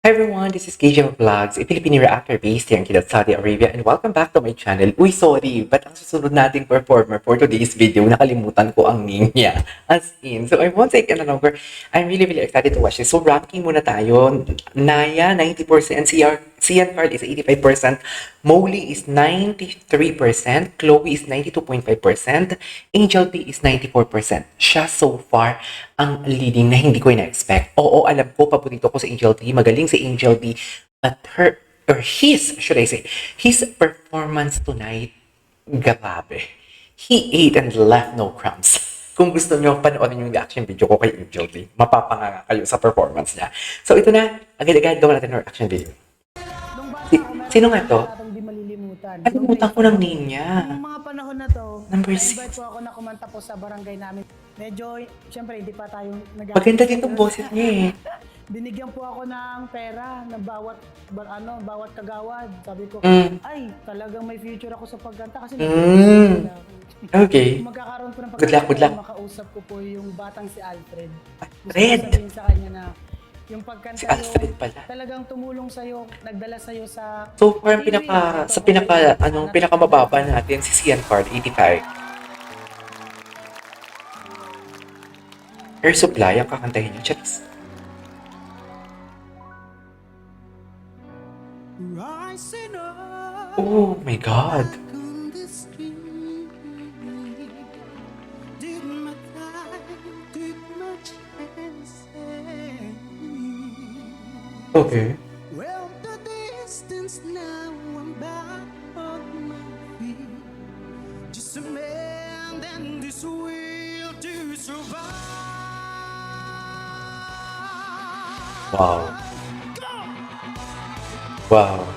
Hi everyone, this is KJ Vlogs, a Filipino reactor based here in Kilat, Saudi Arabia, and welcome back to my channel. Uy, sorry, but ang susunod nating performer for today's video, nakalimutan ko ang name niya. As in, so I won't take any longer. I'm really excited to watch this. So ranking muna tayo. Naya, 90%, Cian Carl is 85%, Molly is 93%, Chloe is 92.5%, Angel B is 94%. Siya so far ang leading na hindi ko ina-expect. Oo, alam ko, paborito ko si Angel B. Magaling si Angel B. But should I say, his performance tonight, grabe. He ate and left no crumbs. Kung gusto nyo panoorin yung reaction video ko kay Angel B, mapapanganga kayo sa performance niya. So ito na, agad-agad gawa natin yung reaction video. Nung bata Si- ako, meron sino nga akong to? tatang di malilimutan. Kalimutan ko ng name niya. Nung mga panahon na to, Number na-invite six. po ako na kumanta po sa barangay namin. Medyo, syempre, hindi pa tayo Maganda din tong boses niya eh. Binigyan po ako ng pera ng bawat kagawad. Sabi ko, ay, talagang may future ako sa pagkanta kasi Okay. magkakaroon po ng Good luck, good luck. makausap ko po yung batang si Alfred. Gusto ko Alfred! sabihin sa kanya na yung pagkanta Si Alfred yung pala. talagang tumulong sa'yo, nagdala sa'yo sa So far, pinakamababa natin si Cian Card, 85. Air Supply, ang kakantahin niya. Charis. Oh my God. Okay. Well, the distance now, I'm back on my feet. Just a man and this will to survive. Wow. Wow.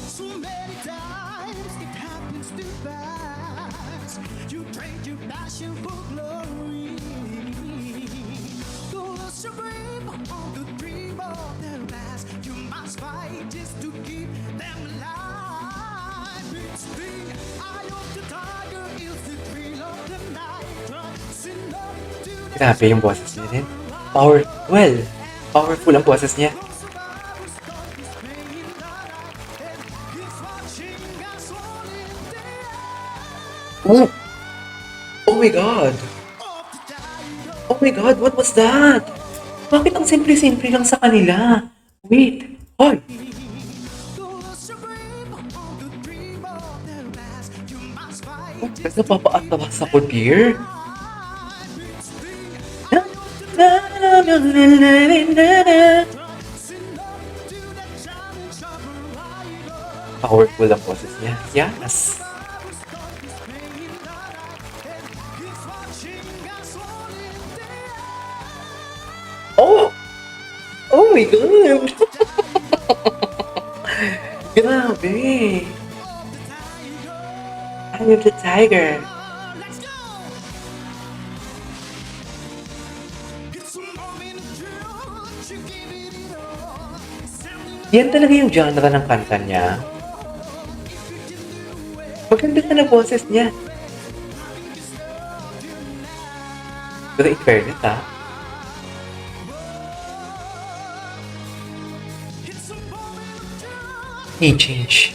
So many times it happens to pass. You trade your passion for glory. Don't lose your grip on the dream of the past. You must fight just to keep them alive. It's the eye of the tiger, is the thrill of the night. Trusting up to the Grabe yung boses niya din. Powerful ang boses niya. survivors, God is playing the night. And He's watching us all in the eye Oh! Oh my God! of the tiger. Oh my God, what was that? Bakit ang simple-simple lang sa kanila? Wait! Hoy! Don't lose your grip on the dream of the past. You must fight Oh, kasi napapaatawas ako, dear. It's the Powerful ang boses niya. Yes! Oh! Oh my God! Grabe! I am the tiger. Let's go! It's a moment of truth. You give it all. Standing Yan talaga yung genre ng kanta niya. Maganda ka na boses niya. Pero in fairness, ha? He changed.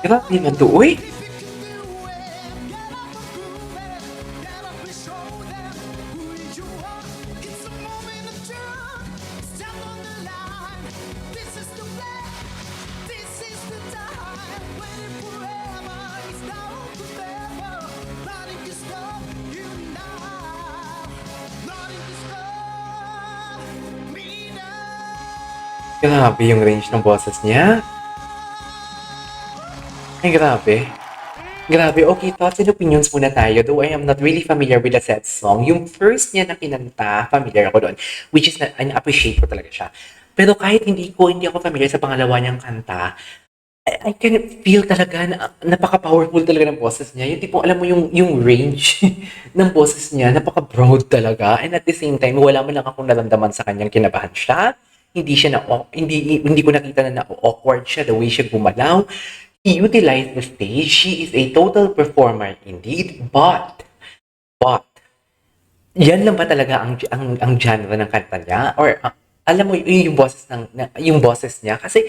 Grabe naman to, uy! Grabe yung range ng boses niya. Ay, grabe. Grabe, okay, thoughts and opinions muna tayo. Though I am not really familiar with the set song. Yung first niya na kinanta, familiar ako doon. Which is, na-appreciate ko talaga siya. Pero kahit hindi ako familiar sa pangalawa niyang kanta, I can feel talaga na napaka-powerful talaga ng boses niya. Yung tipong alam mo yung range ng boses niya, napaka-broad talaga. And at the same time, wala man lang akong naramdaman sa kanyang kinabahan siya. Hindi ko nakita na awkward siya the way siya gumalaw. He utilized the stage. She is a total performer indeed, but yan lang ba talaga ang genre ng kanta niya? Or alam mo, yung boses yung boses niya? Kasi,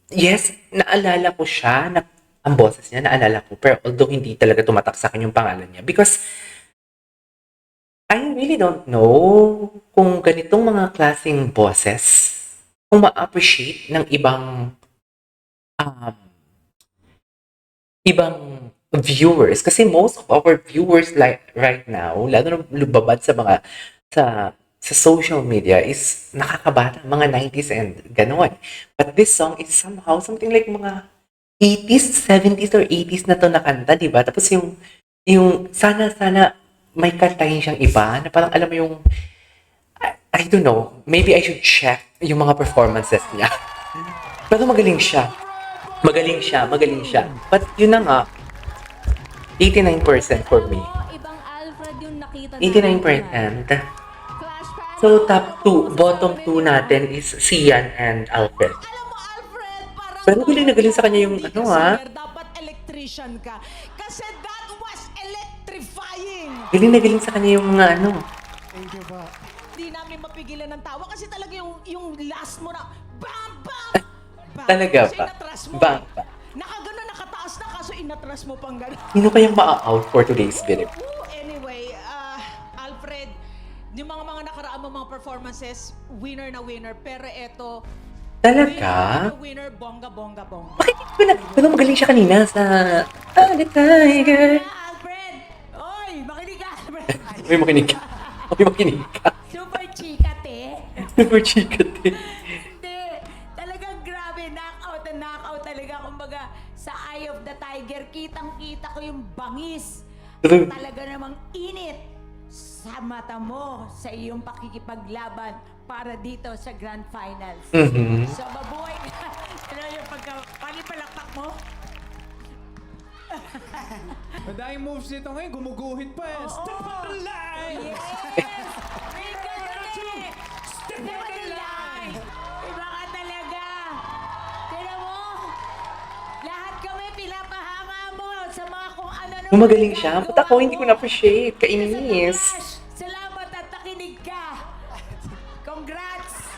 yes, naalala ko siya, ang boses niya, naalala ko. Pero although hindi talaga tumatak sa akin yung pangalan niya. Because, I really don't know kung ganitong mga klaseng boses, kung ma-appreciate ng um, ibang viewers. Kasi most of our viewers like right now, lalo na lumabad sa mga sa social media is nakakabata, mga 90s and ganon. But this song is somehow something like mga 80s, 70s or 80s na to na kanta, di ba? Tapos yung sana may kantahin siyang iba na parang alam mo yung I don't know, maybe I should check yung mga performances niya. Pero magaling siya. Magaling siya. But yun na nga, 89% for me. Ibang Alfred yung nakita 89%. So, top 2, bottom 2 natin is Sian and Alfred. Alam mo, Alfred, parang... Pero galing na galing sa kanya yung hindi ano, ka ha? singer, dapat electrician ka. Kasi that was electrifying. Galing na galing sa kanya yung mga ano. Thank you po. Hindi namin mapigilan ng tawa kasi talaga yung last mo na bam, bam, bam. Talaga Kasi ba? inatras mo. Bam, bam. Nakagano, nakataas na kaso inatras mo pang gano'n. Sino kayang ma-out for today's video? Anyway, Alfred, yung mga nakaraan mo mga performances, winner na winner. Pero eto, Talaga? winner, bongga. Bakit hindi ko na? Pero magaling siya kanina sa the Tiger. Alfred! Oy, makinig ka, Alfred! May makinig ka. May makinig ka. Super chika, te. Super chika din. Hindi. Talagang grabe. Knockout na knockout talaga. Kumbaga, sa Eye of the Tiger, kitang-kita ko yung bangis. True. Talaga namang init sa mata mo sa iyong pakikipaglaban para dito sa Grand Finals. Mhm. So, mabuhay ka. Ano yung palipalakpak mo? Madaming moves nito ngayon, gumuguhit pa eh. Step on the line! Yes! May galing! Step on the line! Iba ka talaga! Tira mo! Lahat kami pinapahanga mo sa mga kung ano Magaling siya. Ba't ako hindi ko na-appreciate? Kainis. Salamat at nakinig ka! Congrats!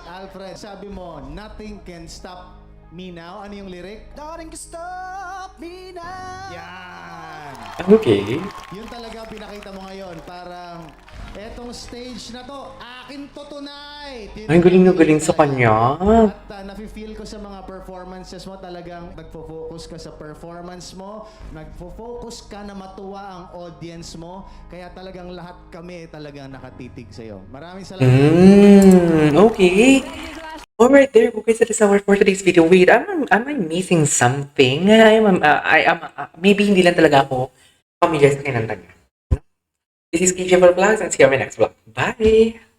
Alfred, sabi mo, nothing can stop me now. Ano yung lyric? Nothing can stop me now. Yan! Okay. Yun talaga pinakita mo ngayon. Parang, etong stage na to, akin to tonight! Yun Ay, galing na ang galing sa talaga. kanya. At nafe-feel ko sa mga performances mo, talagang nagfo-focus ka sa performance mo, nagfo-focus ka na matuwa ang audience mo, kaya talagang lahat kami talagang nakatitig sa'yo. Maraming salamat. Okay. Alright, there. Okay, so that's our for today's video. Wait, am I missing something? Maybe hindi lang talaga ako familiar sa kinanta niya. This is KJ Vlogs and see you on my next vlog. Bye!